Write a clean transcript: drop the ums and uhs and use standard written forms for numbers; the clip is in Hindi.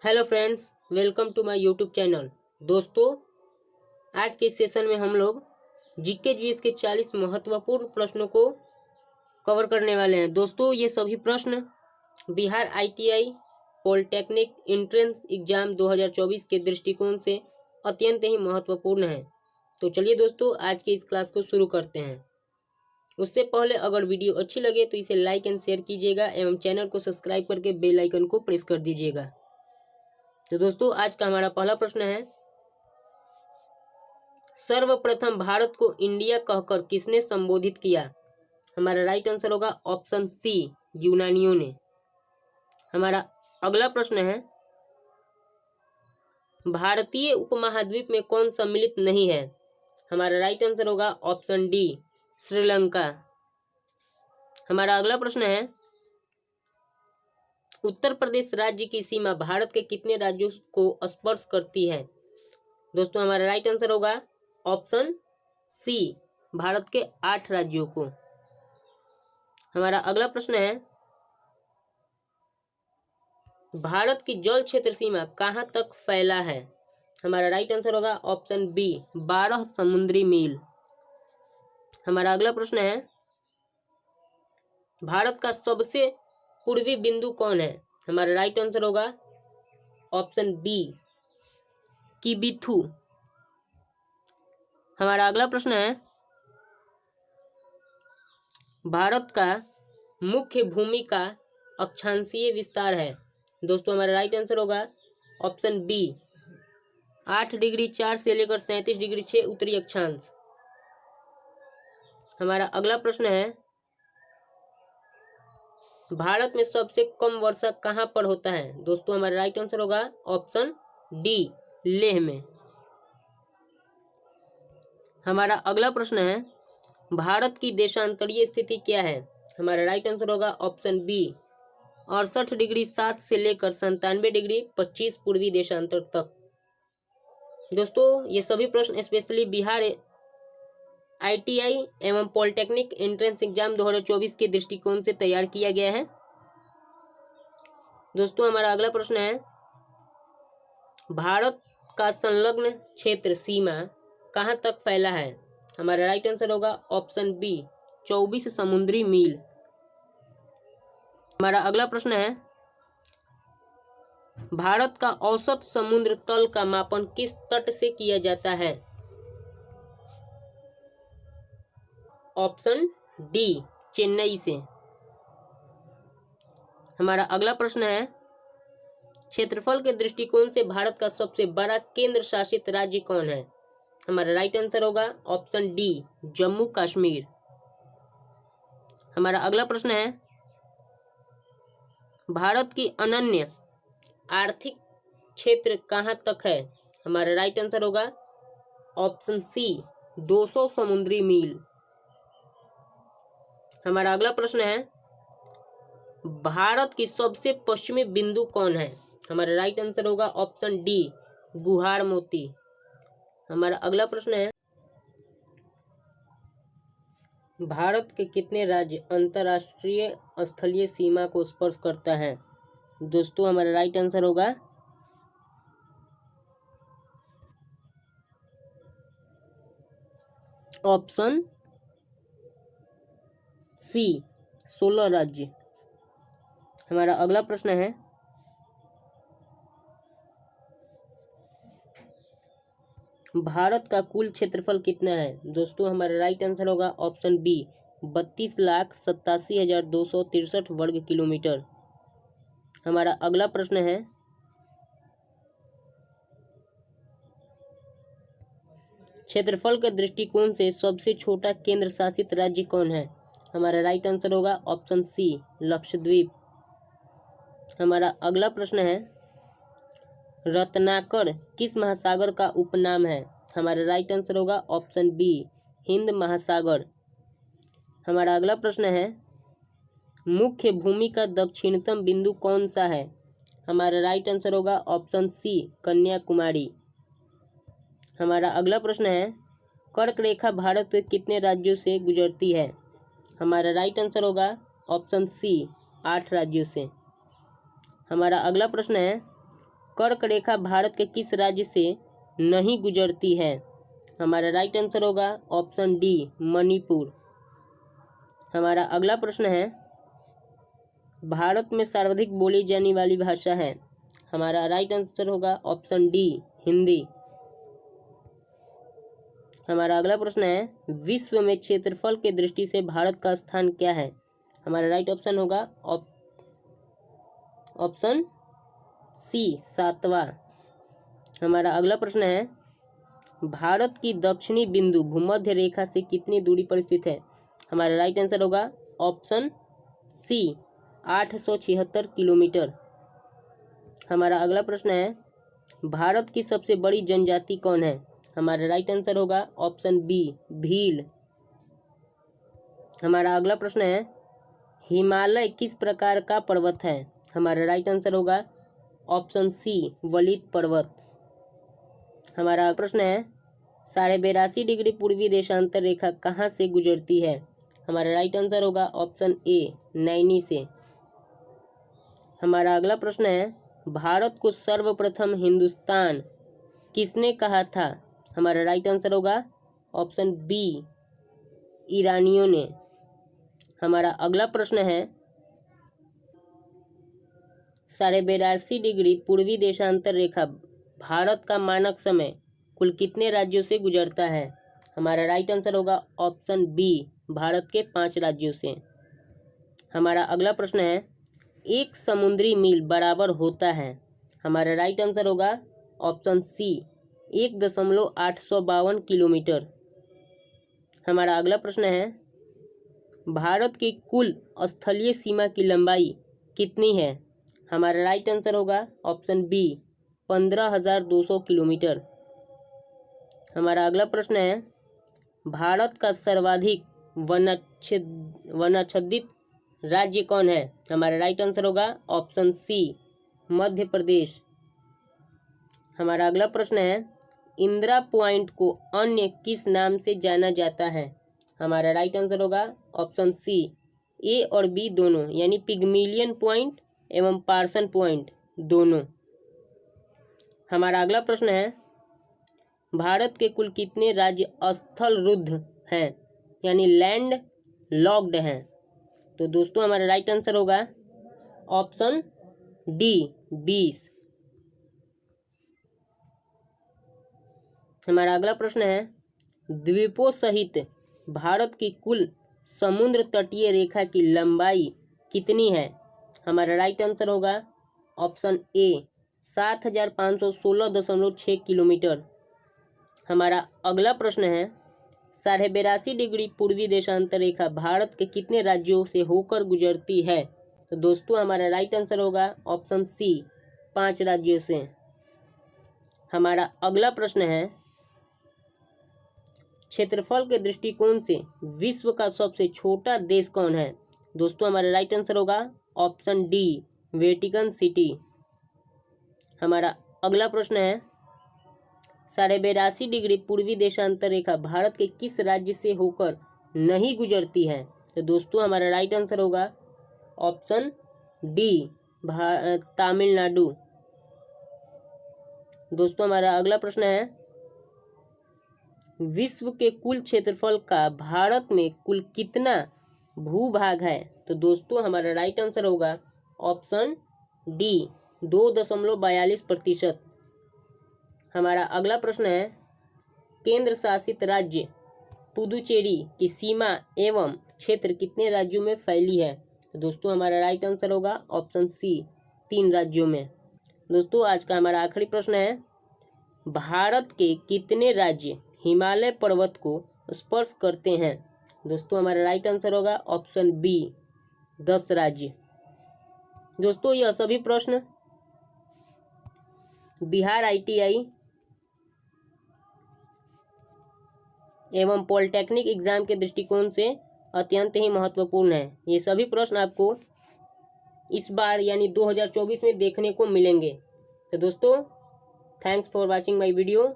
Hello friends, welcome to my YouTube channel. दोस्तों, आज के सेशन में हम लोग जीके जीएस के 40 महत्वपूर्ण प्रश्नों को कवर करने वाले हैं। दोस्तों, ये सभी प्रश्न Bihar ITI polytechnic entrance exam 2024 के दृष्टिकोण से अत्यंत ही महत्वपूर्ण है। तो चलिए दोस्तों, आज के इस क्लास को शुरू करते हैं। उससे पहले अगर वीडियो अच्छी लगे तो इसे लाइक एंड शेयर कीजिएगा एवं चैनल को सब्सक्राइब करके बेल आइकन को प्रेस कर दीजिएगा। तो दोस्तों, आज का हमारा पहला प्रश्न है, सर्वप्रथम भारत को इंडिया कहकर किसने संबोधित किया? हमारा राइट आंसर होगा ऑप्शन सी, यूनानियों ने। हमारा अगला प्रश्न है, भारतीय उपमहाद्वीप में कौन सम्मिलित नहीं है? हमारा राइट आंसर होगा ऑप्शन डी, श्रीलंका। हमारा अगला प्रश्न है, उत्तर प्रदेश राज्य की सीमा भारत के कितने राज्यों को स्पर्श करती है? दोस्तों, हमारा राइट आंसर होगा ऑप्शन सी, भारत के 8 राज्यों को। हमारा अगला प्रश्न है, भारत की जल क्षेत्र सीमा कहां तक फैला है? हमारा राइट आंसर होगा ऑप्शन बी, 12 समुद्री मील। हमारा अगला प्रश्न है, भारत का सबसे पूर्वी बिंदु कौन है? हमारा राइट आंसर होगा ऑप्शन बी, किबिथु। हमारा अगला प्रश्न है, भारत का मुख्य भूमि का अक्षांशीय विस्तार है? दोस्तों, हमारा राइट आंसर होगा ऑप्शन बी, 8 डिग्री 4 से लेकर 37 डिग्री 6 उत्तरी अक्षांश। हमारा अगला प्रश्न है, भारत में सबसे कम वर्षा कहां पर होता है? दोस्तों, हमारा राइट आंसर होगा ऑप्शन डी, लेह में। हमारा अगला प्रश्न है, भारत की देशांतरीय स्थिति क्या है? हमारा राइट आंसर होगा ऑप्शन बी, 68 डिग्री 7 से लेकर 97 डिग्री 25 पूर्वी देशांतर तक। दोस्तों, ये सभी प्रश्न स्पेशली बिहार आईटीआई एवं पॉलिटेक्निक एंट्रेंस एग्जाम 2024 के दृष्टिकोण से तैयार किया गया है। दोस्तों, हमारा अगला प्रश्न है, भारत का संलग्न क्षेत्र सीमा कहां तक फैला है? हमारा राइट आंसर होगा ऑप्शन बी, 24 समुद्री मील। हमारा अगला प्रश्न है, भारत का औसत समुद्र तल का मापन किस तट से किया जाता है? ऑप्शन डी, चेन्नई से। हमारा अगला प्रश्न है, क्षेत्रफल के दृष्टिकोण से भारत का सबसे बड़ा केंद्र शासित राज्य कौन है? हमारा राइट आंसर होगा ऑप्शन डी, जम्मू कश्मीर। हमारा अगला प्रश्न है, भारत की अनन्य आर्थिक क्षेत्र कहां तक है? हमारा राइट आंसर होगा ऑप्शन सी, 200 समुद्री मील। हमारा अगला प्रश्न है, भारत की सबसे पश्चिमी बिंदु कौन है? हमारा राइट आंसर होगा ऑप्शन डी, गुहार मोती। हमारा अगला प्रश्न है, भारत के कितने राज्य अंतर्राष्ट्रीय स्थलीय सीमा को स्पर्श करता है? दोस्तों, हमारा राइट आंसर होगा ऑप्शन सी, 16 राज्य। हमारा अगला प्रश्न है, भारत का कुल क्षेत्रफल कितना है? दोस्तों, हमारा राइट आंसर होगा ऑप्शन बी, 32,87,263 वर्ग किलोमीटर। हमारा अगला प्रश्न है, क्षेत्रफल के दृष्टिकोण से सबसे छोटा केंद्र शासित राज्य कौन है? हमारा राइट आंसर होगा ऑप्शन सी, लक्षद्वीप। हमारा अगला प्रश्न है, रत्नाकर किस महासागर का उपनाम है? हमारा राइट आंसर होगा ऑप्शन बी, हिंद महासागर। हमारा अगला प्रश्न है, मुख्य भूमि का दक्षिणतम बिंदु कौन सा है? हमारा राइट आंसर होगा ऑप्शन सी, कन्याकुमारी। हमारा अगला प्रश्न है, कर्क रेखा भारत के कितने राज्यों से गुजरती है? हमारा राइट आंसर होगा ऑप्शन सी, 8 राज्यों से। हमारा अगला प्रश्न है, कर्क रेखा भारत के किस राज्य से नहीं गुजरती है? हमारा राइट आंसर होगा ऑप्शन डी मणिपुर। हमारा अगला प्रश्न है, भारत में सर्वाधिक बोली जाने वाली भाषा है? हमारा राइट आंसर होगा ऑप्शन डी हिंदी। हमारा अगला प्रश्न है, विश्व में क्षेत्रफल के दृष्टि से भारत का स्थान क्या है? हमारा राइट ऑप्शन होगा ऑप्शन सी 7वां। हमारा अगला प्रश्न है, भारत की दक्षिणी बिंदु भूमध्य रेखा से कितनी दूरी पर स्थित है? हमारा राइट आंसर होगा ऑप्शन सी 876 किलोमीटर। हमारा अगला प्रश्न है, भारत की सबसे बड़ी जनजाति कौन है? हमारा राइट आंसर होगा ऑप्शन बी भील। हमारा अगला प्रश्न है, हिमालय किस प्रकार का पर्वत है? हमारा राइट आंसर होगा ऑप्शन सी वलित पर्वत। हमारा प्रश्न है, 82.5 डिग्री पूर्वी देशांतर रेखा कहाँ से गुजरती है? हमारा राइट आंसर होगा ऑप्शन ए नैनी से। हमारा अगला प्रश्न है, भारत को सर्वप्रथम हिंदुस्तान किसने कहा था? हमारा राइट आंसर होगा ऑप्शन बी ईरानियों ने। हमारा अगला प्रश्न है, 82.5 डिग्री पूर्वी देशांतर रेखा भारत का मानक समय कुल कितने राज्यों से गुजरता है? हमारा राइट आंसर होगा ऑप्शन बी भारत के 5 राज्यों से। हमारा अगला प्रश्न है, 1 समुद्री मील बराबर होता है? हमारा राइट आंसर होगा ऑप्शन सी 1.852 किलोमीटर। हमारा अगला प्रश्न है, भारत की कुल स्थलीय सीमा की लंबाई कितनी है? हमारा राइट आंसर होगा ऑप्शन बी 15,200 किलोमीटर। हमारा अगला प्रश्न है, भारत का सर्वाधिक वनाच्छादित राज्य कौन है? हमारा राइट आंसर होगा ऑप्शन सी मध्य प्रदेश। हमारा अगला प्रश्न है, इंदिरा पॉइंट को अन्य किस नाम से जाना जाता है? हमारा राइट आंसर होगा ऑप्शन सी ए और बी दोनों, यानी पिग्मिलियन पॉइंट एवं पार्सन पॉइंट दोनों। हमारा अगला प्रश्न है, भारत के कुल कितने राज्य स्थल रुद्ध हैं, यानी लैंड लॉक्ड हैं? तो दोस्तों हमारा राइट आंसर होगा ऑप्शन डी 20। हमारा अगला प्रश्न है, द्वीपों सहित भारत की कुल समुद्र तटीय रेखा की लंबाई कितनी है? हमारा राइट आंसर होगा ऑप्शन ए 7,516.6 किलोमीटर। हमारा अगला प्रश्न है, 82.5 डिग्री पूर्वी देशांतर रेखा भारत के कितने राज्यों से होकर गुजरती है? तो दोस्तों हमारा राइट आंसर होगा ऑप्शन सी 5 राज्यों से। हमारा अगला प्रश्न है, क्षेत्रफल के दृष्टिकोण से विश्व का सबसे छोटा देश कौन है? दोस्तों हमारा राइट आंसर होगा ऑप्शन डी वेटिकन सिटी। हमारा अगला प्रश्न है, 82.5 डिग्री पूर्वी देशांतर रेखा भारत के किस राज्य से होकर नहीं गुजरती है? तो दोस्तों हमारा राइट आंसर होगा ऑप्शन डी तमिलनाडु। दोस्तों हमारा अगला प्रश्न है, विश्व के कुल क्षेत्रफल का भारत में कुल कितना भूभाग है? तो दोस्तों हमारा राइट आंसर होगा ऑप्शन डी 2.42%। हमारा अगला प्रश्न है, केंद्र शासित राज्य पुदुचेरी की सीमा एवं क्षेत्र कितने राज्यों में फैली है? तो दोस्तों हमारा राइट आंसर होगा ऑप्शन सी 3 राज्यों में। दोस्तों आज का हमारा आखिरी प्रश्न है, भारत के कितने राज्य हिमालय पर्वत को स्पर्श करते हैं? दोस्तों हमारा राइट आंसर होगा ऑप्शन बी 10 राज्य। दोस्तों यह सभी प्रश्न बिहार ITI एवं पॉलिटेक्निक एग्जाम के दृष्टिकोण से अत्यंत ही महत्वपूर्ण है। ये सभी प्रश्न आपको इस बार यानी 2024 में देखने को मिलेंगे। तो दोस्तों thanks for watching my video.